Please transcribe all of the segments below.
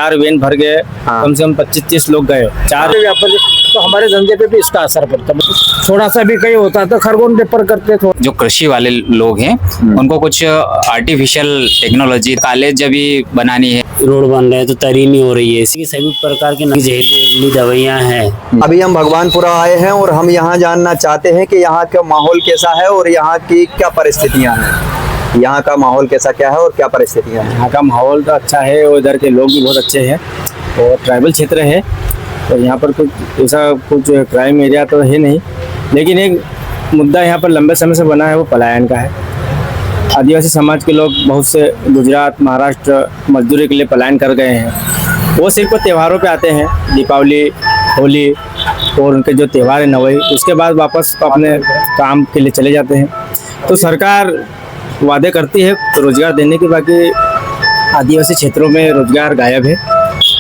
4 van भर गए, कम से कम 25-30 लोग गए। 4 व्यापारी तो हमारे धंधे पे भी इसका असर पड़ता है। थोड़ा सा भी कहीं होता तो खरगोन पेपर करते थे। जो कृषि वाले लोग हैं उनको कुछ आर्टिफिशियल टेक्नोलॉजी कॉलेज अभी बनानी है। रोड बन रहे हैं तो तरी नहीं हो रही है, इसकी सभी प्रकार की जहरीली दवाइयाँ हैं। अभी हम भगवानपुरा आए हैं और हम यहाँ जानना चाहते हैं कि यहाँ का माहौल कैसा है और यहाँ की क्या परिस्थितियाँ हैं। यहाँ का माहौल कैसा क्या है और क्या परिस्थितियाँ हैं। यहाँ का माहौल तो अच्छा है और इधर के लोग भी बहुत अच्छे हैं और ट्राइबल क्षेत्र है और यहाँ पर कुछ ऐसा कुछ क्राइम एरिया तो है नहीं, लेकिन एक मुद्दा यहाँ पर लंबे समय से बना है वो पलायन का है। आदिवासी समाज के लोग बहुत से गुजरात महाराष्ट्र मजदूरी के लिए पलायन कर गए हैं। वो सिर्फ त्योहारों पे आते हैं, दीपावली होली और उनके जो त्यौहार है नवई, उसके बाद वापस अपने काम के लिए चले जाते हैं। तो सरकार वादे करती है रोजगार देने के, बाकी आदिवासी क्षेत्रों में रोजगार गायब है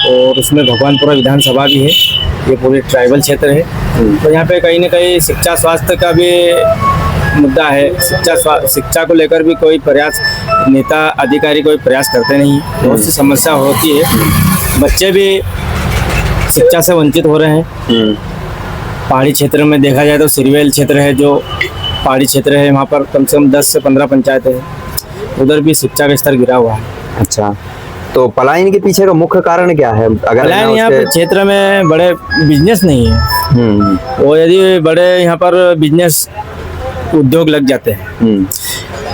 और उसमें भगवानपुरा विधानसभा भी है, ये पूरे ट्राइबल क्षेत्र है। तो यहाँ पे कहीं ना कहीं शिक्षा स्वास्थ्य का भी मुद्दा है। शिक्षा को लेकर भी कोई प्रयास नेता अधिकारी कोई प्रयास करते नहीं, बहुत सी समस्या होती है। बच्चे भी शिक्षा से वंचित हो रहे हैं। पहाड़ी क्षेत्र में देखा जाए तो सिरवेल क्षेत्र है, जो पहाड़ी क्षेत्र है, वहाँ पर कम से कम 10 से 15 पंचायतें हैं, उधर भी शिक्षा का स्तर गिरा हुआ है। अच्छा, तो पलायन के पीछे का मुख्य कारण क्या है? अगर पलायन यहाँ पे क्षेत्र में बड़े बिजनेस नहीं है और यदि बड़े यहाँ पर बिजनेस उद्योग लग जाते हैं,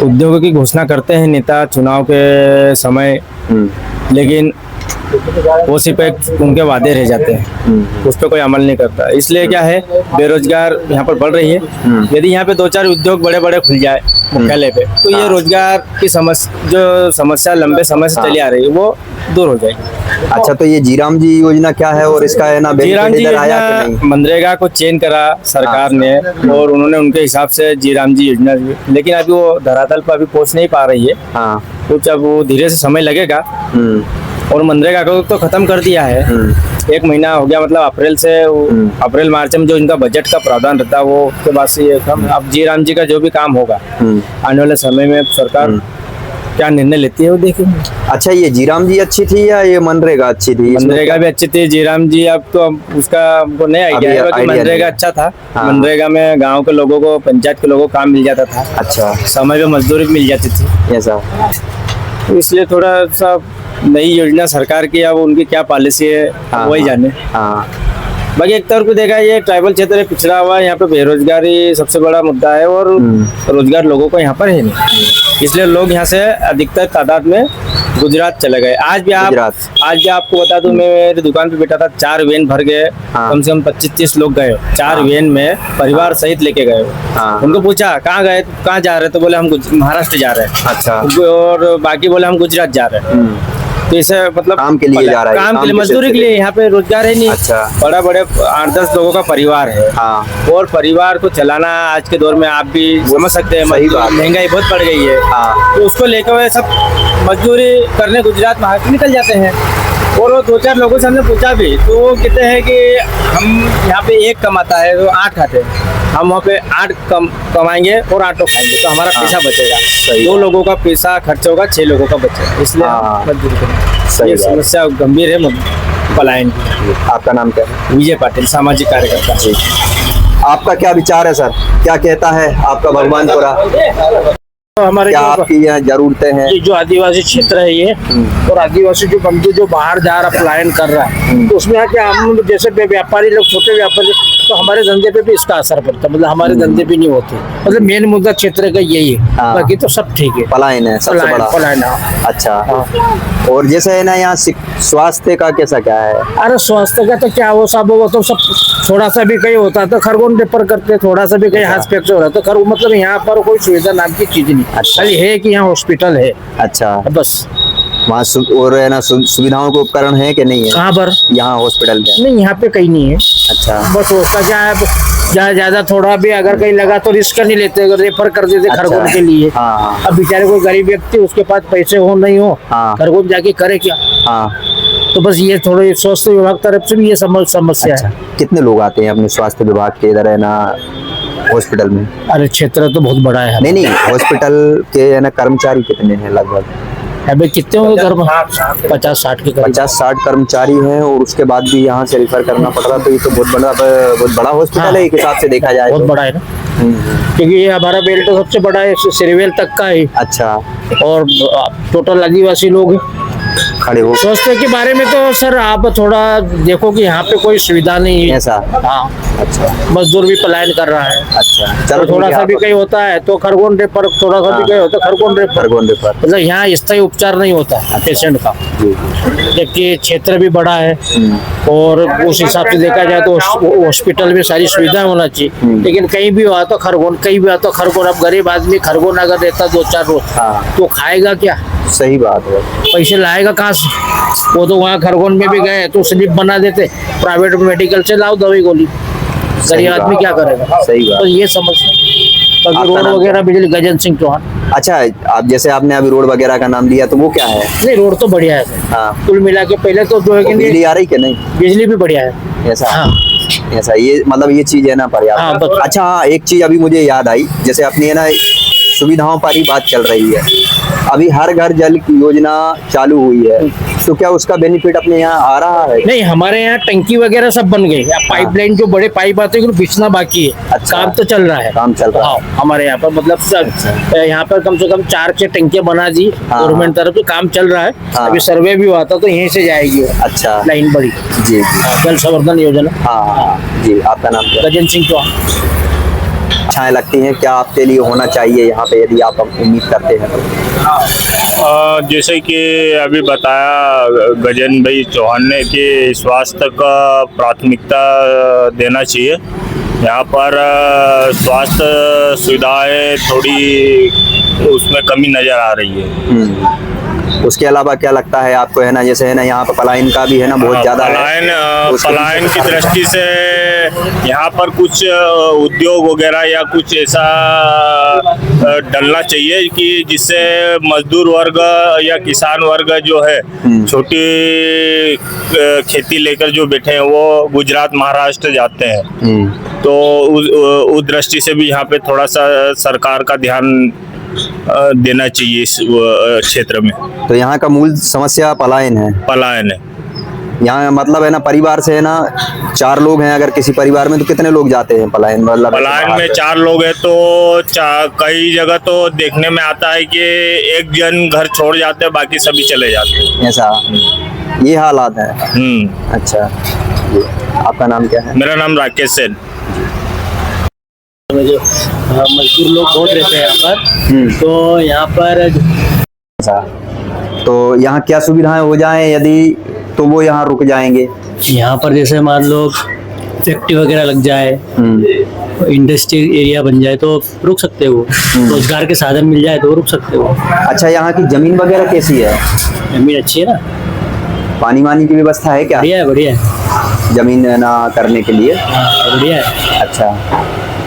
उद्योगों की घोषणा करते हैं नेता चुनाव के समय, लेकिन वो सिर्फ एक उनके वादे रह जाते हैं, उस पर कोई अमल नहीं करता। इसलिए क्या है, बेरोजगार यहाँ पर बढ़ रही है। यदि यहाँ पे 2-4 उद्योग बड़े बड़े खुल जाए मुख्यालय पे, तो ये रोजगार की समस्या लंबे समय से चली आ रही है वो दूर हो जाएगी। अच्छा, तो ये जीराम जी योजना क्या है और इसका है ना जीराम जी योजना मनरेगा को चेंज करा सरकार ने और उन्होंने उनके हिसाब से जीराम जी योजना, लेकिन अभी वो धरातल पर अभी पहुँच नहीं पा रही है। कुछ अब वो धीरे से समय लगेगा और मनरेगा को तो खत्म कर दिया है। 1 महीना हो गया, मतलब अप्रैल मार्च में जो इनका बजट का प्रावधान रहता है वो उसके बाद से ये कम। अब जीराम जी का जो भी काम होगा आने वाले समय में सरकार क्या निर्णय लेती है वो देखेंगे। अच्छा, ये जीराम जी अच्छी थी या ये मनरेगा अच्छी थी? मनरेगा भी अच्छी थी, जीराम जी अब तो उसका हमको नहीं आइडिया है, बाकी मनरेगा अच्छा था। मनरेगा में गांव के लोगों को, पंचायत के लोगों को काम मिल जाता था। अच्छा, समय पे मजदूरी मिल जाती थी ऐसा, इसलिए थोड़ा सा नई योजना सरकार की, अब उनकी क्या पॉलिसी है वही जाने। बाकी एक तरफ को देखा, ये ट्राइबल क्षेत्र पिछड़ा हुआ है, यहाँ पे बेरोजगारी सबसे बड़ा मुद्दा है और रोजगार लोगों को यहाँ पर है नहीं, इसलिए लोग यहाँ से अधिकतर तादाद में गुजरात चले गए। आज भी आपको बता दूं, मैं मेरी दुकान पे बैठा था, 4 वैन भर गए, कम से कम 25-30 लोग गए। 4 वैन में परिवार सहित लेके गए। उनको पूछा कहाँ गए, कहाँ जा रहे, तो बोले हम महाराष्ट्र जा रहे हैं। अच्छा, और बाकी बोले हम गुजरात जा रहे हैं। तो इसे मतलब काम के लिए जा रहा है, काम के लिए, मजदूरी के लिए, यहाँ पे रोजगार है नहीं। अच्छा, बड़े 8-10 लोगों का परिवार है और परिवार को चलाना आज के दौर में आप भी समझ सकते हैं, महंगाई बहुत बढ़ गई है। तो उसको लेकर वे सब मजदूरी करने गुजरात महाराष्ट्र निकल जाते हैं। और वो 2-4 लोगों से हमने पूछा भी, तो वो कहते हैं कि हम यहाँ पे 1 कमाता है तो 8 खाते हैं, हम वहाँ पे 8 कमाएंगे और 8 लोग खाएंगे, तो हमारा पैसा बचेगा। 2 लोगों का पैसा खर्च होगा, 6 लोगों का बचेगा, इसलिए मजदूरी करें। ये समस्या गंभीर है पलायन की। आपका नाम क्या है? विजय पाटिल, सामाजिक कार्यकर्ता। आपका क्या विचार है सर, क्या कहता है आपका भगवानपुरा? तो हमारे आपकी यहाँ जरूरतें हैं? जो आदिवासी क्षेत्र है ये, और आदिवासी जो बंधु जो बाहर जा रहा पलायन कर रहा है, तो उसमें आके हम जैसे व्यापारी लोग, छोटे व्यापारी, तो हमारे धंधे पे भी इसका असर पड़ता है। मतलब हमारे धंधे भी नहीं होते, मतलब मेन मुद्दा क्षेत्र का यही है। बाकी तो सब ठीक है, पलायन है सबसे बड़ा। पलायन। अच्छा, और जैसे है ना यहाँ स्वास्थ्य का कैसा क्या है? अरे स्वास्थ्य का तो क्या, वो तो सब थोड़ा सा भी कहीं होता तो खरगोन पेपर करते, थोड़ा सा भी कहीं हाथ फ्रैक्चर हो रहा तो खरगोन, मतलब यहाँ पर कोई सुविधा नाम की चीज नहीं। खाली है कि यहाँ हॉस्पिटल है। अच्छा, बस वहाँ और है ना सुविधाओं के उपकरण है कि नहीं है? कहाँ पर? यहाँ हॉस्पिटल में नहीं, यहाँ पे कहीं नहीं है। अच्छा, बस उसका क्या है, ज्यादा थोड़ा भी अगर कहीं लगा तो रिस्क नहीं लेते, रेफर कर देते खरगोन के लिए। अब बेचारे कोई गरीब व्यक्ति, उसके पास पैसे हो नहीं हो, खरगोन जाके करे क्या? तो बस ये थोड़े स्वास्थ्य विभाग तरफ से भी ये समस्या है। कितने लोग आते हैं अपने स्वास्थ्य विभाग के इधर है ना हॉस्पिटल में? अरे क्षेत्र तो बहुत बड़ा है। नहीं, हॉस्पिटल के है ना कर्मचारी कितने हैं लगभग? अभी कितने होंगे घर में? 50-60 के करीब। 50-60 कर्मचारी हैं और उसके बाद भी यहाँ से रेफर करना पड़ रहा, तो ये तो बहुत बड़ा हॉस्पिटल है एक हिसाब से देखा जाए बहुत तो। बड़ा है ना, क्योंकि ये हमारा बेल्ट तो सबसे बड़ा है, सिरवेल तक का है। अच्छा, और टोटल आदिवासी लोग हैं। खड़े हो स्वास्थ्य के बारे में तो सर आप थोड़ा देखो कि यहाँ पे कोई सुविधा नहीं है। ऐसा? हाँ, अच्छा मजदूर भी पलायन कर रहा है। अच्छा, चलो चलो थोड़ा सा भी कहीं होता है तो खरगोन रेफर, थोड़ा सा भी कहीं होता है खरगोन रेफर। खरगोन रेफर। मतलब यहाँ स्थायी उपचार नहीं होता है पेशेंट का, जबकि क्षेत्र भी बड़ा है और उस हिसाब से देखा जाए तो हॉस्पिटल में सारी सुविधाएं होना चाहिए। लेकिन कहीं भी हुआ तो खरगोन, कहीं भी हुआ तो खरगोन। अब गरीब आदमी खरगोन अगर रहता 2-4 रोज तो खाएगा क्या? सही बात है। पैसे लाएगा कहाँ से? वो तो वहाँ खरगोन में भी गए तो स्लिप बना देते, प्राइवेट मेडिकल से लाओ दवाई गोली। गरीब आदमी क्या करेगा? सही बात। तो ये समस्या। बाकी आपका रोड नाम वगैरह बिजली, गजन सिंह चौहान। अच्छा, आप जैसे आपने अभी रोड वगैरह का नाम लिया तो वो क्या है? नहीं, रोड तो बढ़िया है। हाँ, कुल मिला के पहले तो जो है कि बिजली आ रही कि नहीं? बिजली भी बढ़िया है। ऐसा? हाँ, ऐसा, ये मतलब ये चीज है ना पर्याप्त। हाँ, बस। अच्छा हाँ, एक चीज अभी मुझे याद आई, जैसे अपनी है ना सुविधाओं पर ही बात चल रही है, अभी हर घर जल की योजना चालू हुई है, तो क्या उसका बेनिफिट अपने यहाँ आ रहा है? नहीं, हमारे यहाँ टंकी वगैरह सब बन गई। अब पाइपलाइन जो बड़े पाइप आते हैं बिछना बाकी है। अच्छा। काम तो चल रहा है। काम चल रहा है। हाँ, हमारे यहाँ पर मतलब यहाँ पर कम से कम 4-6 टंकियां बना दी हाँ। गवर्नमेंट तरफ से, काम चल रहा है। हाँ। अभी सर्वे भी हुआ था तो यहीं से जाएगी वो। अच्छा, लाइन बड़ी। जी जल संवर्धन योजना। हाँ जी। आपका नाम क्या है? गजन सिंह चौहान। इच्छाएं लगती हैं क्या आपके लिए होना चाहिए यहाँ पे, यदि आप उम्मीद करते हैं तो? जैसे कि अभी बताया गजन भाई चौहान ने कि स्वास्थ्य का प्राथमिकता देना चाहिए। यहाँ पर स्वास्थ्य सुविधाएं थोड़ी उसमें कमी नज़र आ रही है। उसके अलावा क्या लगता है आपको, है ना, जैसे है ना यहाँ पर पलायन का भी है ना बहुत ज्यादा है, पलायन की दृष्टि से यहाँ पर कुछ उद्योग वगैरह या कुछ ऐसा डलना चाहिए कि जिससे मजदूर वर्ग या किसान वर्ग जो है छोटी खेती लेकर जो बैठे हैं वो गुजरात महाराष्ट्र जाते हैं, तो उस दृष्टि से भी यहाँ पे थोड़ा सा सरकार का ध्यान देना चाहिए इस क्षेत्र में। तो यहाँ का मूल समस्या पलायन है। पलायन है यहाँ, मतलब है ना परिवार से है ना 4 लोग हैं अगर किसी परिवार में, तो कितने लोग जाते हैं पलायन? मतलब पलायन में 4 लोग हैं तो कई जगह तो देखने में आता है कि एक जन घर छोड़ जाते हैं, बाकी सभी चले जाते हैं। ऐसा ये हालात है? अच्छा, आपका नाम क्या है? मेरा नाम राकेश सेन। मजदूर लोग बहुत रहते हैं यहाँ पर, तो यहाँ पर ऐसा, तो यहाँ क्या सुविधाएं हो जाएं यदि, तो वो यहाँ रुक जाएंगे? यहाँ पर जैसे मान लो फैक्ट्री वगैरह लग जाए, इंडस्ट्री एरिया बन जाए तो रुक सकते हो। रोजगार के साधन मिल जाए तो रुक सकते हो। अच्छा, यहाँ की जमीन वगैरह कैसी है? जमीन अच्छी है ना, पानी वानी की व्यवस्था है क्या? बढ़िया है, बढ़िया है, जमीन ना करने के लिए? बढ़िया है। अच्छा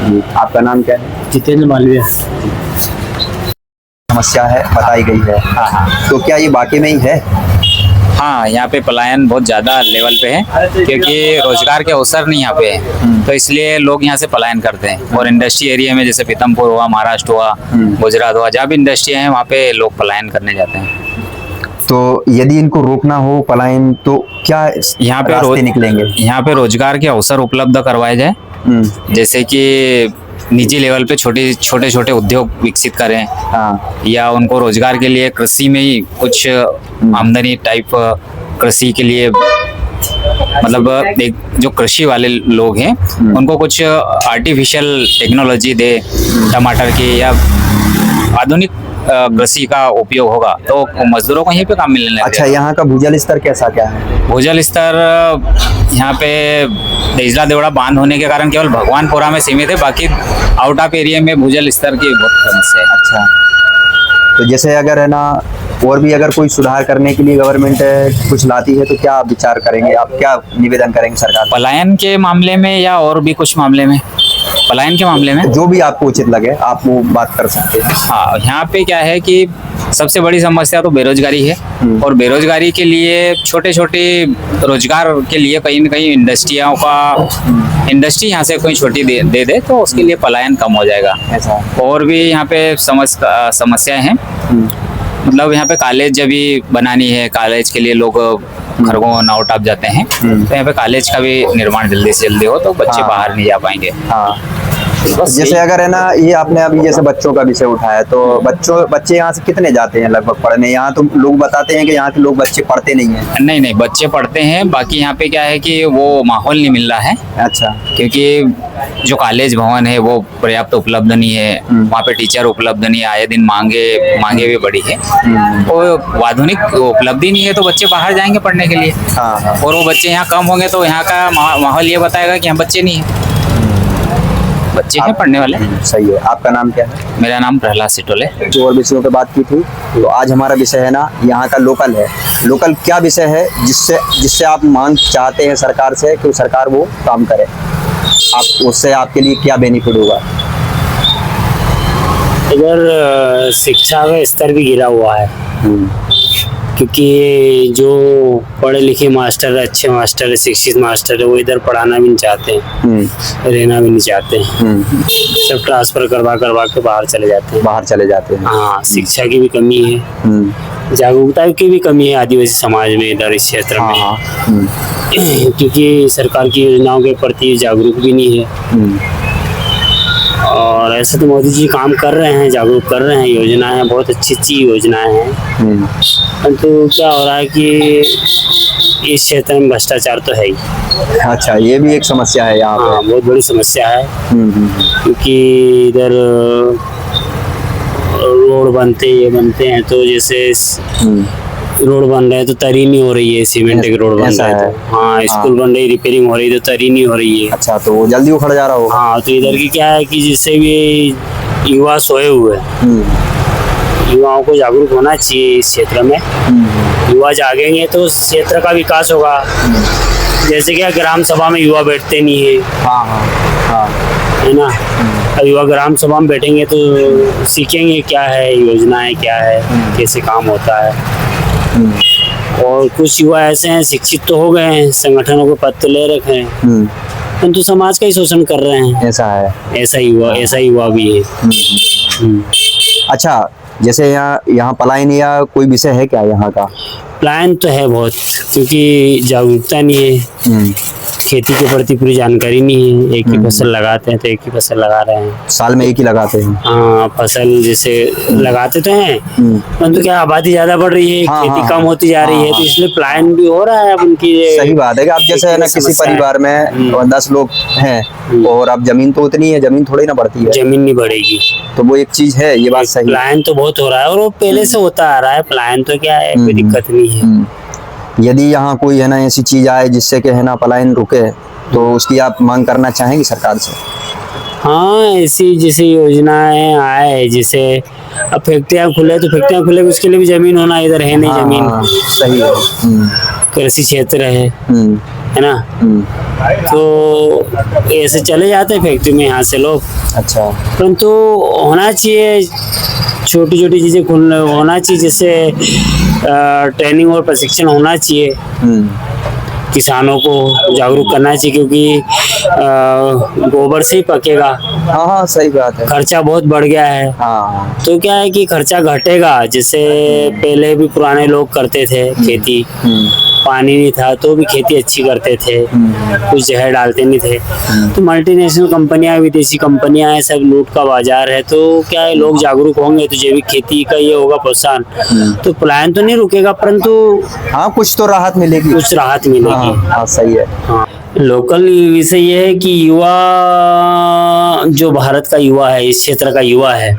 जी। आपका नाम क्या है? जितेंद्र मालवीय। समस्या है बताई गई है, तो क्या ये वाकई में ही है? हाँ, यहाँ पे पलायन बहुत ज़्यादा लेवल पे है क्योंकि रोजगार के अवसर नहीं यहाँ पे है, तो इसलिए लोग यहाँ से पलायन करते हैं। और इंडस्ट्री एरिया में जैसे पीतमपुर हुआ, महाराष्ट्र हुआ, गुजरात हुआ, जहाँ भी इंडस्ट्रियाँ हैं वहाँ पे लोग पलायन करने जाते हैं। तो यदि इनको रोकना हो पलायन, तो क्या यहाँ पे रास्ते निकलेंगे? यहाँ पे रोजगार के अवसर उपलब्ध करवाए जाए, जैसे कि निजी लेवल पे छोटे छोटे उद्योग विकसित करें, या उनको रोजगार के लिए कृषि में ही कुछ आमदनी टाइप कृषि के लिए, मतलब एक जो कृषि वाले लोग हैं उनको कुछ आर्टिफिशियल टेक्नोलॉजी दे, टमाटर की या आधुनिक कृषि का उपयोग होगा तो मजदूरों को यहीं पे काम मिलने लगेगा। अच्छा, यहाँ का भूजल स्तर कैसा क्या है? भूजल स्तर यहाँ पे देजला देवड़ा बांध होने के कारण केवल भगवानपुरा में सीमित है, बाकी आउट ऑफ एरिया में भूजल स्तर की बहुत समस्या है। अच्छा, तो जैसे अगर है ना और भी अगर कोई सुधार करने के लिए गवर्नमेंट कुछ लाती है तो क्या आप विचार करेंगे, आप क्या निवेदन करेंगे सरकार? पलायन के मामले में या और भी कुछ मामले में? पलायन के मामले में जो भी आपको उचित लगे आप वो बात कर सकते हैं। हाँ, यहाँ पे क्या है कि सबसे बड़ी समस्या तो बेरोजगारी है, और बेरोजगारी के लिए छोटे छोटे रोजगार के लिए कहीं न कहीं इंडस्ट्री यहाँ से कोई छोटी दे दे तो उसके लिए पलायन कम हो जाएगा। ऐसा और भी यहाँ पे समस्याएं हैं, मतलब यहाँ पे कॉलेज अभी बनानी है, कॉलेज के लिए लोग खरगोन आउट ऑफ जाते हैं, तो यहाँ पे कॉलेज का भी निर्माण जल्दी से जल्दी हो तो बच्चे बाहर नहीं जा पाएंगे। हाँ बस जैसे अगर है ना, ये आपने अभी जैसे बच्चों का विषय उठाया, तो बच्चे यहाँ से कितने जाते हैं लगभग पढ़ने? यहाँ तो लोग बताते हैं कि यहाँ के लोग बच्चे पढ़ते नहीं हैं। नहीं, बच्चे पढ़ते हैं, बाकी यहाँ पे क्या है कि वो माहौल नहीं मिल रहा है। अच्छा, क्योंकि जो कॉलेज भवन है वो पर्याप्त उपलब्ध नहीं है, वहाँ पे टीचर उपलब्ध नहीं है, आए दिन मांगे भी बड़ी है, वो आधुनिक उपलब्धि नहीं है, तो बच्चे बाहर जाएंगे पढ़ने के लिए। और वो बच्चे यहाँ कम होंगे तो यहाँ का माहौल ये बताएगा कि यहाँ बच्चे नहीं है, बच्चे हैं पढ़ने वाले। सही है। आपका नाम क्या है? मेरा नाम प्रहलाद सिटोले। जो और विषयों पे बात की थी, तो आज हमारा विषय है ना यहाँ का लोकल है। लोकल क्या विषय है जिससे आप मांग चाहते हैं सरकार से कि सरकार वो काम करे? आप उससे आपके लिए क्या बेनिफिट होगा? इधर शिक्षा का स्तर भी गिरा हुआ है, क्योंकि जो पढ़े लिखे मास्टर, अच्छे मास्टर, शिक्षित मास्टर है, वो इधर पढ़ाना भी नहीं चाहते हैं, रहना भी नहीं चाहते हैं, सब ट्रांसफर करवा के बाहर चले जाते हैं। हाँ, शिक्षा की भी कमी है, जागरूकता की भी कमी है आदिवासी समाज में इधर इस क्षेत्र में, क्योंकि सरकार की योजनाओं के प्रति जागरूक भी नहीं है। और ऐसे तो मोदी जी काम कर रहे हैं, जागरूक कर रहे हैं, योजनाएं बहुत अच्छी योजनाएं हैं, परंतु क्या हो रहा है कि इस क्षेत्र में भ्रष्टाचार तो है ही। अच्छा, ये भी एक समस्या है यहाँ पे। हाँ, बहुत बड़ी समस्या है, क्योंकि इधर रोड बनते हैं, तो जैसे रोड बन रहे हैं तो तरी नहीं हो रही है, सीमेंट के रोड बन रहा है, तो हाँ, स्कूल बन रही, रिपेयरिंग हो रही है तो तरी नहीं हो रही है। अच्छा, तो वो जल्दी उखड़ जा रहा होगा। हाँ, तो इधर की क्या है कि जिससे भी युवा सोए हुए, युवाओं को जागरूक होना चाहिए इस क्षेत्र में। युवा जागेंगे तो उस क्षेत्र का विकास होगा। जैसे क्या ग्राम सभा में युवा बैठते नहीं है, है ना, युवा ग्राम सभा में बैठेंगे तो सीखेंगे क्या है योजनाएं, क्या है, कैसे काम होता है। और कुछ युवा ऐसे हैं, शिक्षित तो हो गए हैं, संगठनों के पद तो ले रखे हैं, परंतु समाज का ही शोषण कर रहे हैं। ऐसा युवा भी है। अच्छा, जैसे यहाँ पलायन या कोई विषय है क्या यहाँ का? प्लान तो है बहुत, क्योंकि जागरूकता नहीं है, खेती के प्रति पूरी जानकारी नहीं है। एक ही फसल लगाते हैं तो एक ही फसल लगा रहे हैं, साल में एक ही लगाते हैं। हाँ, फसल जैसे लगाते तो हैं, परंतु क्या आबादी ज्यादा बढ़ रही है, खेती कम होती जा रही है, तो इसलिए प्लान भी हो रहा है अब उनकी। सही बात है कि आप जैसे है ना, किसी परिवार में 10 लोग हैं और अब जमीन तो उतनी है, जमीन थोड़ी ना बढ़ती है, जमीन नहीं बढ़ेगी, तो वो एक चीज है, ये बात सही। प्लान तो बहुत हो रहा है और वो पहले से होता आ रहा है, प्लान तो क्या है, कोई दिक्कत नहीं है। यदि यहाँ कोई है ना ऐसी चीज आए जिससे कि है ना पलायन रुके, तो उसकी आप मांग करना चाहेंगे सरकार से? हाँ, ऐसी जैसे योजनाएं आए, जैसे अब फैक्ट्रियाँ खुले तो फैक्ट्रियाँ खुले, उसके लिए भी जमीन होना, इधर है नहीं जमीन। सही है। कृषि क्षेत्र है ना, तो ऐसे चले जाते हैं फैक्ट्री में यहाँ से लोग। अच्छा, परंतु होना चाहिए, छोटी छोटी चीजें होना चाहिए, जैसे ट्रेनिंग और प्रशिक्षण होना चाहिए, किसानों को जागरूक करना चाहिए, क्योंकि गोबर से ही पकेगा। हाँ, सही बात है। खर्चा बहुत बढ़ गया है। तो क्या है कि खर्चा घटेगा, जैसे पहले भी पुराने लोग करते थे खेती, पानी नहीं था तो भी खेती अच्छी करते थे, कुछ जहर डालते नहीं थे। तो मल्टीनेशनल कंपनियां, विदेशी कंपनियां हैं, सब लूट का बाजार है, तो क्या है, लोग जागरूक होंगे तो जैविक खेती का ये होगा प्रोत्साहन, तो पलायन तो नहीं रुकेगा, परंतु हाँ, कुछ तो राहत मिलेगी, कुछ राहत मिलेगी। हाँ, सही है। हाँ, लोकल विषय ये है कि युवा, जो भारत का युवा है, इस क्षेत्र का युवा है,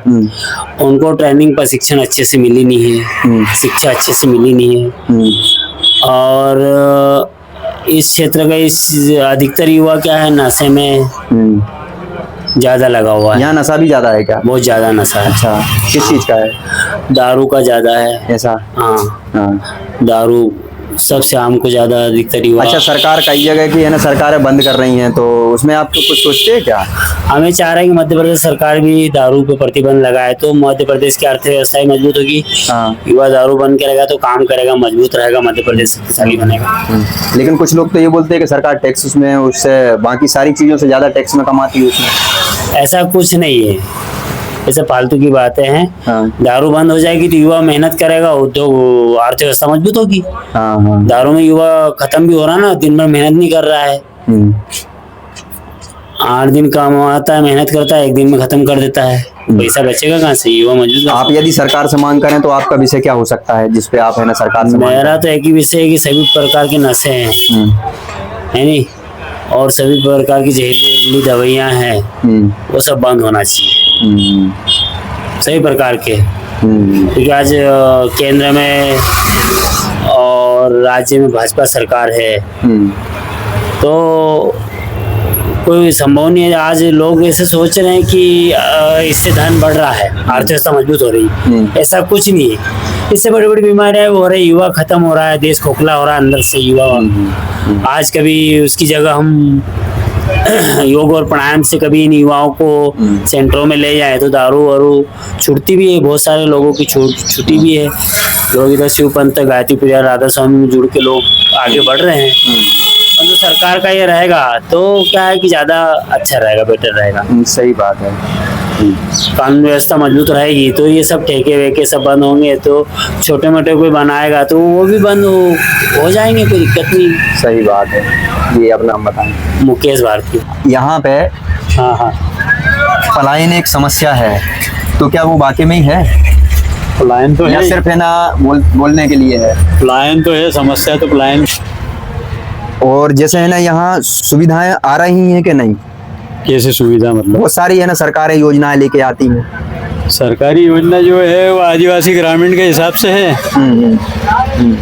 उनको ट्रेनिंग प्रशिक्षण अच्छे से मिली नहीं है, शिक्षा अच्छे से मिली नहीं है। और इस क्षेत्र का अधिकतर युवा क्या है, नशे में ज्यादा लगा हुआ है। यहाँ नशा भी ज्यादा है क्या? बहुत ज्यादा नशा है। अच्छा, किस चीज का है? दारू का ज्यादा है। ऐसा? हाँ, दारू सबसे आम को ज्यादा अधिकतर युवा। अच्छा, सरकार कई जगह की है ना, सरकारें बंद कर रही हैं, तो उसमें आप तो कुछ सोचते हैं क्या? हमें चाह रहे हैं कि मध्य प्रदेश सरकार भी दारू पे प्रतिबंध लगाए, तो मध्य प्रदेश की अर्थव्यवस्था मजबूत होगी। युवा दारू बंद करेगा तो काम करेगा, मजबूत रहेगा, मध्य प्रदेश शक्तिशाली बनेगा। लेकिन कुछ लोग तो ये बोलते हैं कि सरकार टैक्स उसमें, उससे बाकी सारी चीजों से ज्यादा टैक्स में कमाती है उसमें। ऐसा कुछ नहीं है, ऐसे फालतू की बातें हैं। दारू बंद हो जाएगी तो युवा मेहनत करेगा, उद्योग आर्थिक व्यवस्था मजबूत होगी। दारू में युवा खत्म भी हो रहा ना, दिन भर मेहनत नहीं कर रहा है, 8 दिन काम आता है, मेहनत करता है, 1 दिन में खत्म कर देता है, पैसा बचेगा कहाँ से? युवा मजबूत। आप यदि सरकार से मांग करें तो आपका विषय क्या हो सकता है जिसपे आप है ना सरकार से मांग मेरा तो एक ही विषय है कि सभी प्रकार के नशे हैं, है नहीं, और सभी प्रकार की जहरीली दवाइयाँ हैं, वो सब बंद होना चाहिए, सभी प्रकार के। क्योंकि आज केंद्र में और राज्य में भाजपा सरकार है, तो कोई संभव नहीं है। आज लोग ऐसे सोच रहे हैं कि इससे धन बढ़ रहा है, अर्थव्यवस्था मजबूत हो रही है, ऐसा कुछ नहीं है। इससे बड़ी बड़ी बीमारियां हो रही, युवा खत्म हो रहा है, देश खोखला हो रहा है अंदर से युवा। आज कभी उसकी जगह हम योग और प्राणायाम से कभी इन युवाओं को सेंटरों में ले जाए तो दारू वारू छूटती भी है, बहुत सारे लोगों की छुट्टी भी है। लोग इधर शिव पंथ, गायत्री प्रिया, राधा स्वामी में जुड़ के लोग आगे बढ़ रहे हैं। तो सरकार का ये रहेगा तो क्या है कि ज्यादा अच्छा रहेगा, बेटर रहेगा। सही बात है। कानून व्यवस्था मजबूत रहेगी तो ये सब ठेके वेके सब बंद होंगे, तो छोटे मोटे कोई बनाएगा तो वो भी बंद हो जाएंगे, कोई दिक्कत नहीं। सही बात है। ये अपना नाम बताएं। मुकेश भारती। यहाँ पे हाँ पलायन एक समस्या है, तो क्या वो वाकई में ही है? पलायन तो या है, सिर्फ है ना बोलने के लिए है? पलायन तो है, समस्या तो पलायन। और जैसे है ना यहाँ सुविधाएं आ रही हैं कि नहीं? कैसे सुविधा मतलब? बहुत सारी है ना सरकारें योजनाएं लेके आती हैं। सरकारी योजना जो है वो आदिवासी ग्रामीण के हिसाब से है।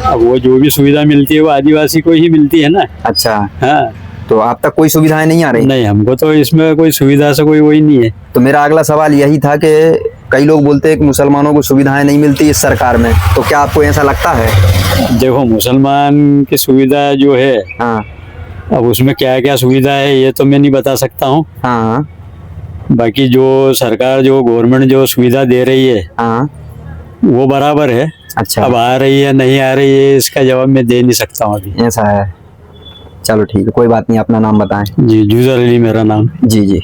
अब वो जो भी सुविधा मिलती है वो आदिवासी को ही मिलती है ना। अच्छा, हाँ। तो आप तक कोई सुविधाएं नहीं आ रही? नहीं, हमको तो इसमें कोई सुविधा से कोई वही नहीं है। तो मेरा अगला सवाल यही था कि कई लोग बोलते हैं कि मुसलमानों को सुविधाएं नहीं मिलती इस सरकार में, तो क्या आपको ऐसा लगता है? देखो, मुसलमान की सुविधा जो है, हाँ, अब उसमें क्या क्या सुविधा है ये तो मैं नहीं बता सकता हूँ। हाँ, बाकी जो सरकार जो गवर्नमेंट जो सुविधा दे रही है, हाँ, वो बराबर है। अच्छा, अब आ रही है नहीं आ रही है इसका जवाब मैं दे नहीं सकता हूँ अभी। ऐसा है। चलो ठीक है, कोई बात नहीं। अपना नाम बताएं। जी, जूजर अली मेरा नाम। जी जी।